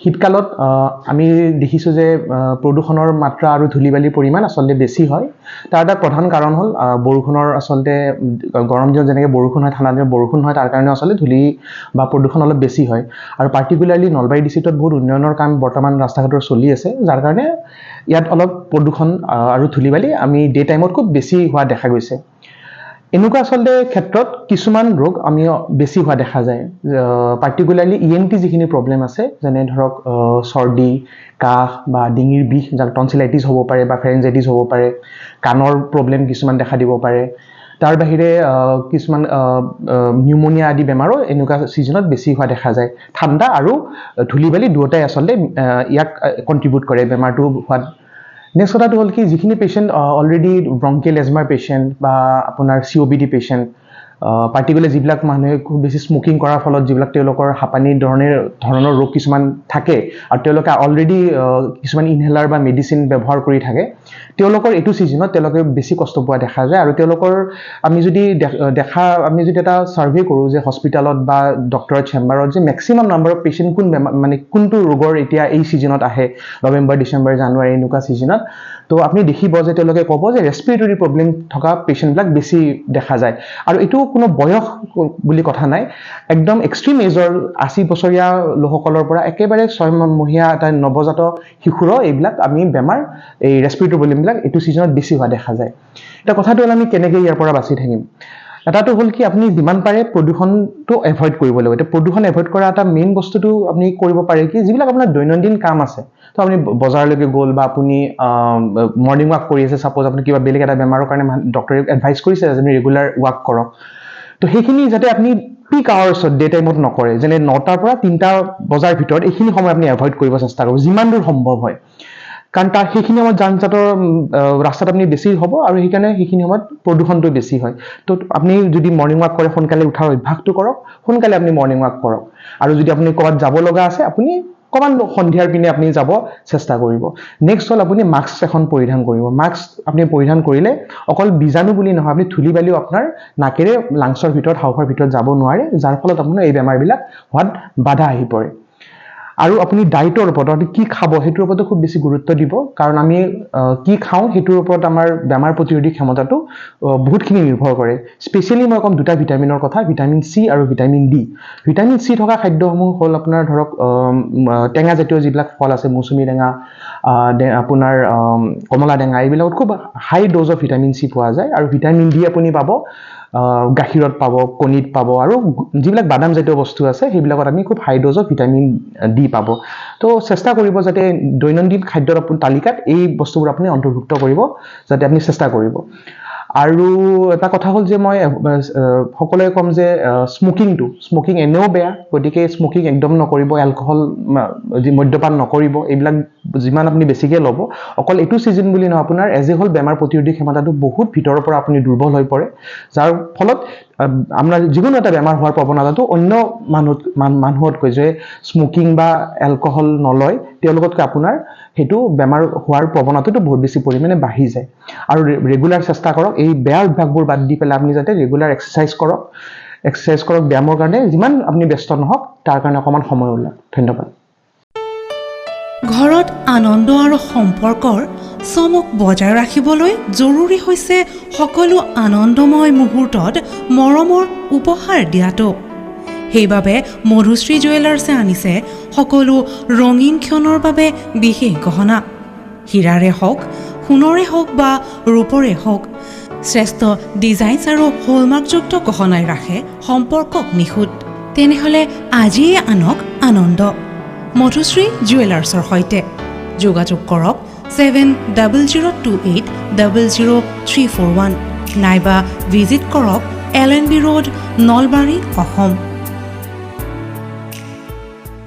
শীতকালত আমি দেখিছোঁ যে প্ৰদূষণৰ মাত্ৰা আৰু ধূলিবালিৰ পৰিমাণ আচলতে বেছি হয়। তাৰ এটা প্ৰধান কাৰণ হ'ল বৰষুণৰ আচলতে গৰম দিনত যেনেকৈ বৰষুণ হয়, ঠাণ্ডা দিনত বৰষুণ হয়, তাৰ কাৰণে আচলতে ধূলি বা প্ৰদূষণ অলপ বেছি হয়। আৰু পাৰ্টিকুলাৰলি নলবাৰী ডিষ্ট্ৰিক্টত বহুত উন্নয়নৰ কাম বৰ্তমান ৰাস্তা ঘাটৰ চলি আছে, যাৰ কাৰণে ইয়াত অলপ প্ৰদূষণ আৰু ধূলিবালি আমি ডে টাইমত খুব বেছি হোৱা দেখা গৈছে। এনেকুৱা আচলতে ক্ষেত্ৰত কিছুমান ৰোগ আমি বেছি হোৱা দেখা যায়, পাৰ্টিকুলাৰলি ENT যিখিনি প্ৰব্লেম আছে, যেনে ধৰক চৰ্দি, কাহ বা ডিঙিৰ বিষ, যাক টনচিলাইটিছ হ'ব পাৰে বা ফেৰেঞ্জাইটিছ হ'ব পাৰে, কাণৰ প্ৰব্লেম কিছুমান দেখা দিব পাৰে। তাৰ বাহিৰে কিছুমান নিউমনিয়া আদি বেমাৰো এনেকুৱা ছিজনত বেছি হোৱা দেখা যায়। ঠাণ্ডা আৰু ধূলিবালি দুয়োটাই আচলতে ইয়াক কণ্ট্ৰিবিউট কৰে বেমাৰটো হোৱাত। নেক্সট কথাটো হ'ল কি, যিখিনি পেচেণ্ট অলৰেডি ব্ৰংকিয়েল এজমাৰ পেচেণ্ট বা আপোনাৰ COPD পেচেণ্ট, পাৰ্টিকুলাৰ যিবিলাক মানুহে খুব বেছি স্মকিং কৰাৰ ফলত যিবিলাক তেওঁলোকৰ হাঁপানী ধৰণৰ ৰোগ কিছুমান থাকে আৰু তেওঁলোকে অলৰেডি কিছুমান ইনহেলাৰ বা মেডিচিন ব্যৱহাৰ কৰি থাকে, তেওঁলোকৰ এইটো ছিজনত তেওঁলোকে বেছি কষ্ট পোৱা দেখা যায়। আৰু তেওঁলোকৰ আমি যদি এটা ছাৰ্ভে কৰোঁ যে হস্পিটেলত বা ডক্টৰৰ চেম্বাৰত যে মেক্সিমাম নাম্বাৰ অফ পেচেণ্ট কোনটো ৰোগৰ এতিয়া এই ছিজনত আহে, নৱেম্বৰ, ডিচেম্বৰ, জানুৱাৰী এনেকুৱা ছিজনত, তো আপুনি দেখিব যে তেওঁলোকে ক'ব যে ৰেছপিৰেটৰী প্ৰব্লেম থকা পেচেণ্টবিলাক বেছি দেখা যায়। আৰু এইটো কোনো বয়স বুলি কথা নাই, একদম এক্সট্ৰিম এজৰ 80 বছৰীয়া লোকসকলৰ পৰা একেবাৰে 6 মহীয়া এটা নৱজাত শিশুৰো এইবিলাক আমি বেমাৰ, এই ৰেছপিৰেটৰী প্ৰব্লেমবিলাক এইটো ছিজনত বেছি হোৱা দেখা যায়। এতিয়া কথাটো হ'ল আমি কেনেকৈ ইয়াৰ পৰা বাচি থাকিম। এটাটো হ'ল কি, আপুনি যিমান পাৰে প্ৰদূষণটো এভইড কৰিব লাগিব। এতিয়া প্ৰদূষণ এভইড কৰা এটা মেইন বস্তুটো আপুনি কৰিব পাৰে কি, যিবিলাক আপোনাৰ দৈনন্দিন কাম আছে, তো আপুনি বজাৰলৈকে গ'ল বা আপুনি মৰ্ণিং ৱাক কৰি আছে, ছাপ'জ আপুনি কিবা বেলেগ এটা বেমাৰৰ কাৰণে ডক্টৰে এডভাইচ কৰিছে যে আপুনি ৰেগুলাৰ ৱাক কৰক, তো সেইখিনি যাতে আপুনি পিক আৱাৰ্ছত ডে টাইমত নকৰে, যেনে 9টাৰ পৰা 3টা বজাৰ ভিতৰত এইখিনি সময় আপুনি এভইড কৰিব চেষ্টা কৰিব যিমান দূৰ সম্ভৱ হয়। কাৰণ সেইখিনি সময়ত যান জঁটৰ ৰাস্তাত আপুনি বেছি হ'ব আৰু সেইকাৰণে সেইখিনি সময়ত প্ৰদূষণটো বেছি হয়। তো আপুনি যদি মৰ্ণিং ৱাক কৰে, সোনকালে উঠাৰ অভ্যাসটো কৰক, সোনকালে আপুনি মৰ্ণিং ৱাক কৰক। আৰু যদি আপুনি ক'ৰবাত যাব লগা আছে, আপুনি অকণমান সন্ধিয়াৰ পিনে আপুনি যাব চেষ্টা কৰিব। নেক্সট হ'ল আপুনি মাস্ক এখন পৰিধান কৰিব। মাস্ক আপুনি পৰিধান কৰিলে অকল বীজাণু বুলি নহয়, আপুনি ধূলি বালিও আপোনাৰ নাকেৰে লাংছৰ ভিতৰত, হাওঁফাওৰ ভিতৰত যাব নোৱাৰে, যাৰ ফলত আপোনাৰ এই বেমাৰবিলাক হোৱাত বাধা আহি পৰে। আৰু আপুনি ডায়েটৰ ওপৰত, আপুনি কি খাব সেইটোৰ ওপৰতো খুব বেছি গুৰুত্ব দিব, কাৰণ আমি কি খাওঁ সেইটোৰ ওপৰত আমাৰ বেমাৰ প্ৰতিৰোধী ক্ষমতাটো বহুতখিনি নিৰ্ভৰ কৰে। স্পেচিয়েলি মই ক'ম দুটা ভিটামিনৰ কথা, ভিটামিন C আৰু ভিটামিন D। ভিটামিন C থকা খাদ্যসমূহ হ'ল আপোনাৰ ধৰক টেঙা জাতীয় যিবিলাক ফল আছে, মৌচুমী টেঙা, আপোনাৰ কমলা টেঙা, এইবিলাকত খুব হাই ড'জ অফ ভিটামিন C পোৱা যায়। আৰু ভিটামিন D আপুনি পাব গাখীৰত পাব, কণীত পাব, আৰু যিবিলাক বাদাম জাতীয় বস্তু আছে সেইবিলাকত আমি খুব হাই ড'জ অফ ভিটামিন D পাব। তো চেষ্টা কৰিব যাতে দৈনন্দিন খাদ্যৰ তালিকাত এই বস্তুবোৰ আপুনি অন্তৰ্ভুক্ত কৰিব, যাতে আপুনি চেষ্টা কৰিব। আৰু এটা কথা হ'ল যে মই সকলোৱে ক'ম যে স্মকিং এনেও বেয়া, গতিকে স্মকিং একদম নকৰিব, এলকহল মদ্যপান নকৰিব, এইবিলাক যিমান আপুনি বেছিকৈ ল'ব। অকল এইটো ছিজন বুলি নহয়, আপোনাৰ এজ এ হ'ল বেমাৰ প্ৰতিৰোধী ক্ষমতাটো বহুত ভিতৰৰ পৰা আপুনি দুৰ্বল হৈ পৰে, যাৰ ফলত আপোনাৰ যিকোনো এটা বেমাৰ হোৱাৰ প্ৰৱণতাটো অন্য মানুহতকৈ, যে স্মকিং বা এলকহল নলয় তেওঁলোকতকৈ আপোনাৰ সেইটো বেমাৰ হোৱাৰ প্ৰৱণতাটো বহুত বেছি পৰিমাণে বাঢ়ি যায়। আৰু ৰেগুলাৰ চেষ্টা কৰক এই বেয়া অভ্যাসবোৰ বাদ দি পেলাই আপুনি যাতে ৰেগুলাৰ এক্সাৰচাইজ কৰক, ব্যায়ামৰ কাৰণে যিমান আপুনি ব্যস্ত নহওক তাৰ কাৰণে অকণমান সময় উলিয়াওক। ধন্যবাদ। ঘৰত আনন্দ আৰু সম্পৰ্কৰ চমক বজাই ৰাখিবলৈ জৰুৰী হৈছে সকলো আনন্দময় মুহূৰ্তত মৰমৰ উপহাৰ দিয়াটো। সেইবাবে মধুশ্ৰী জুৱেলাৰ্ছে আনিছে সকলো ৰঙীন ক্ষণৰ বাবে বিশেষ গহনা। হীৰাৰে হওক, সোণৰে হওক বা ৰূপৰে হওক, শ্ৰেষ্ঠ ডিজাইনছ আৰু হলমাৰ্কযুক্ত গহনাই ৰাখে সম্পৰ্কক নিখুঁত। তেনেহ'লে আজিয়ে আনক আনন্দ মধুশ্ৰী জুৱেলাৰ্ছৰ সৈতে। যোগাযোগ কৰক 7002800341 নাইবা ভিজিট কৰক LNB ৰোড, নলবাৰী, অসম।